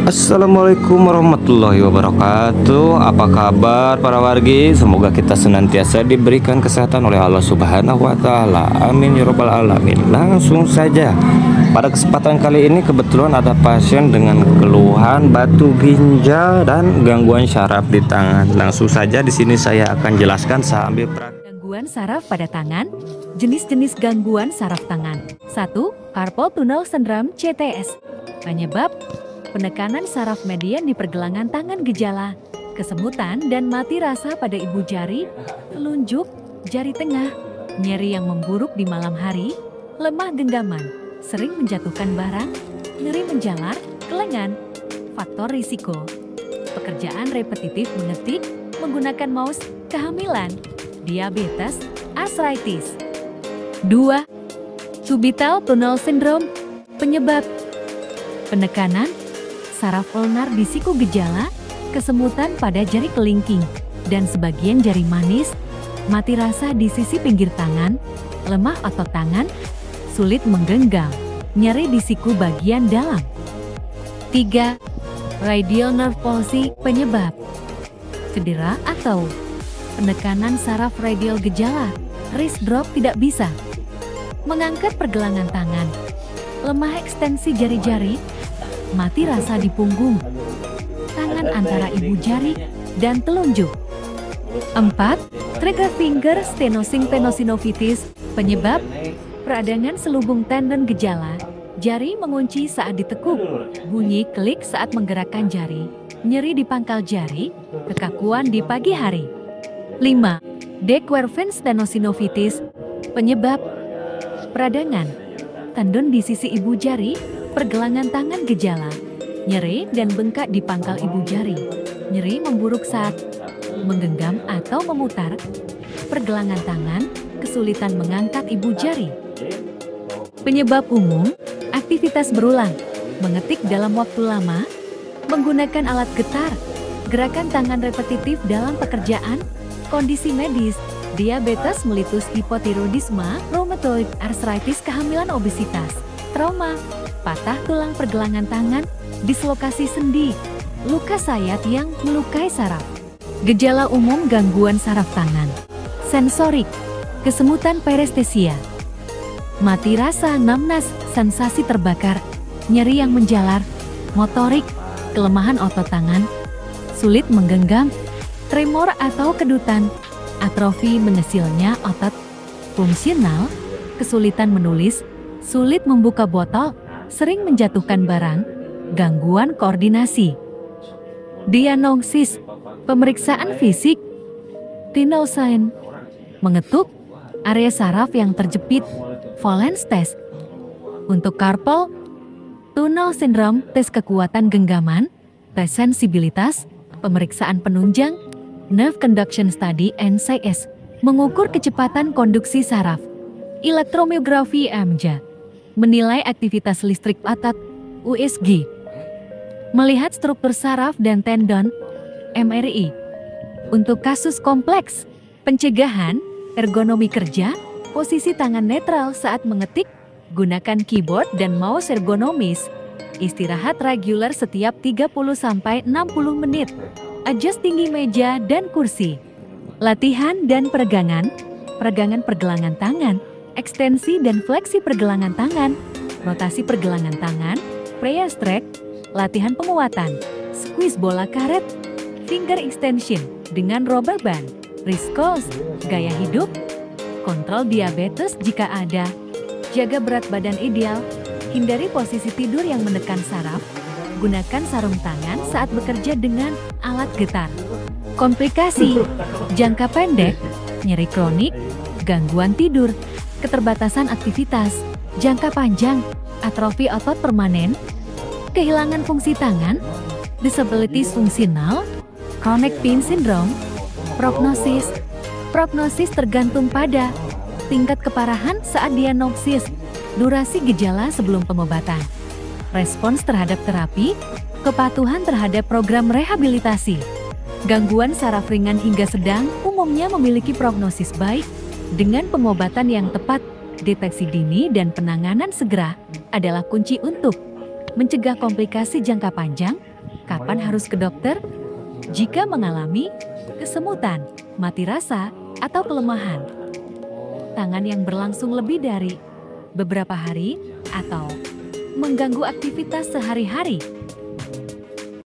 Assalamualaikum warahmatullahi wabarakatuh. Apa kabar para wargi? Semoga kita senantiasa diberikan kesehatan oleh Allah Subhanahu wa Ta'ala. Amin ya Rabbal Alamin. Langsung saja, pada kesempatan kali ini kebetulan ada pasien dengan keluhan batu ginjal dan gangguan syaraf di tangan. Langsung saja di sini saya akan jelaskan sambil praktik. Gangguan saraf pada tangan. Jenis-jenis gangguan saraf tangan. 1. Carpal tunnel syndrome (CTS). Penyebab: penekanan saraf median di pergelangan tangan. Gejala: kesemutan dan mati rasa pada ibu jari, telunjuk, jari tengah, nyeri yang memburuk di malam hari, lemah genggaman, sering menjatuhkan barang, nyeri menjalar ke lengan. Faktor risiko: pekerjaan repetitif mengetik, menggunakan mouse, kehamilan, diabetes, arthritis. 2. Cubital tunnel syndrome. Penyebab: penekanan saraf ulnar di siku. Gejala: kesemutan pada jari kelingking dan sebagian jari manis, mati rasa di sisi pinggir tangan, lemah otot tangan, sulit menggenggam, nyeri di siku bagian dalam. 3. Radial nerve palsy. Penyebab: cedera atau penekanan saraf radial. Gejala: wrist drop, tidak bisa mengangkat pergelangan tangan, lemah ekstensi jari-jari, mati rasa di punggung, tangan antara ibu jari dan telunjuk. 4. Trigger finger stenosis. Penyebab: peradangan selubung tendon. Gejala: jari mengunci saat ditekuk, bunyi klik saat menggerakkan jari, nyeri di pangkal jari, kekakuan di pagi hari. 5. De Quervain stenosis. Penyebab: peradangan tendon di sisi ibu jari, pergelangan tangan. Gejala: nyeri dan bengkak di pangkal ibu jari, nyeri memburuk saat menggenggam atau memutar pergelangan tangan, kesulitan mengangkat ibu jari. Penyebab umum: aktivitas berulang, mengetik dalam waktu lama, menggunakan alat getar, gerakan tangan repetitif dalam pekerjaan. Kondisi medis: diabetes mellitus, hipotiroidisme, rheumatoid arthritis, kehamilan, obesitas, trauma, patah tulang pergelangan tangan, dislokasi sendi, luka sayat yang melukai saraf. Gejala umum gangguan saraf tangan: sensorik, kesemutan parestesia, mati rasa, numbness, sensasi terbakar, nyeri yang menjalar, motorik, kelemahan otot tangan, sulit menggenggam, tremor atau kedutan, atrofi mengesilnya otot, fungsional, kesulitan menulis, sulit membuka botol, sering menjatuhkan barang, gangguan koordinasi. Diagnosis: pemeriksaan fisik, renal sign, mengetuk area saraf yang terjepit, Valence test. Untuk carpal tunnel syndrome, tes kekuatan genggaman, tes sensibilitas, pemeriksaan penunjang, nerve conduction study (NCS), mengukur kecepatan konduksi saraf, elektromiografi (EMG), menilai aktivitas listrik otot (USG), melihat struktur saraf dan tendon (MRI). Untuk kasus kompleks, pencegahan, ergonomi kerja, posisi tangan netral saat mengetik, gunakan keyboard dan mouse ergonomis, istirahat reguler setiap 30-60 menit, adjust tinggi meja dan kursi, latihan dan peregangan pergelangan tangan, ekstensi dan fleksi pergelangan tangan, rotasi pergelangan tangan, press track, latihan penguatan, squeeze bola karet, finger extension dengan rubber band, wrist curls, gaya hidup, kontrol diabetes jika ada, jaga berat badan ideal, hindari posisi tidur yang menekan saraf, gunakan sarung tangan saat bekerja dengan alat getar. Komplikasi: jangka pendek, nyeri kronik, gangguan tidur, keterbatasan aktivitas. Jangka panjang, atrofi otot permanen, kehilangan fungsi tangan, disabilities fungsional, chronic pain syndrome. Prognosis tergantung pada tingkat keparahan saat diagnosis, durasi gejala sebelum pengobatan, respons terhadap terapi, kepatuhan terhadap program rehabilitasi. Gangguan saraf ringan hingga sedang umumnya memiliki prognosis baik dengan pengobatan yang tepat. Deteksi dini dan penanganan segera adalah kunci untuk mencegah komplikasi jangka panjang Kapan harus ke dokter? Jika mengalami kesemutan, mati rasa, atau kelemahan. Tangan yang berlangsung lebih dari beberapa hari atau mengganggu aktivitas sehari-hari.